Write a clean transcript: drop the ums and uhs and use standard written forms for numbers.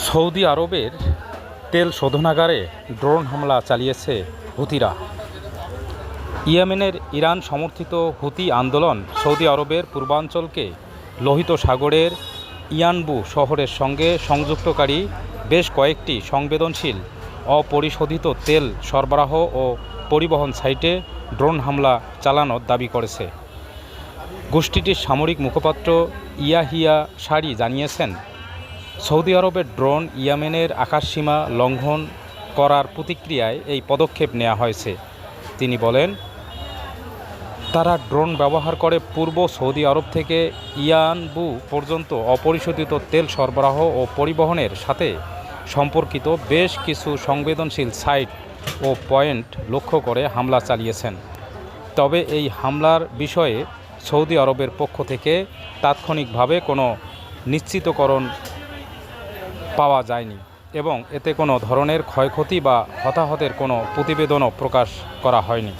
Saudi আরবের তেল শোধনাগারে drone হামলা চালিয়েছে হুতিরা। ইয়েমেনের ইরান সমর্থিত হুতি আন্দোলন সৌদি আরবের পূর্বাঞ্চলকে লোহিত সাগরের ইয়ানবু শহরের সঙ্গে সংযুক্তকারী বেশ কয়েকটি সংবেদনশীল অপরিশোধিত তেল সরবরাহ ও পরিবহন সাইটে ড্রোন হামলা চালানোর দাবি করেছে। গোষ্ঠীটির সামরিক মুখপাত্র ইয়াহিয়া সারি জানিয়েছেন, সৌদি আরবের ড্রোন ইয়েমেনের আকাশসীমা লঙ্ঘন করার প্রতিক্রিয়ায় এই পদক্ষেপ নেওয়া হয়েছে। তিনি বলেন, তারা ড্রোন ব্যবহার করে পূর্ব সৌদি আরব থেকে ইয়ানবু পর্যন্ত অপরিশোধিত তেল সরবরাহ ও পরিবহনের সাথে সম্পর্কিত বেশ কিছু সংবেদনশীল সাইট ও পয়েন্ট লক্ষ্য করে হামলা চালিয়েছেন। তবে এই হামলার বিষয়ে সৌদি আরবের পক্ষ থেকে তাৎক্ষণিকভাবে কোনো নিশ্চিতকরণ পাওয়া যায়নি এবং এতে কোনো ধরনের ক্ষয়ক্ষতি বা হতাহতের কোনো প্রতিবেদনও প্রকাশ করা হয়নি।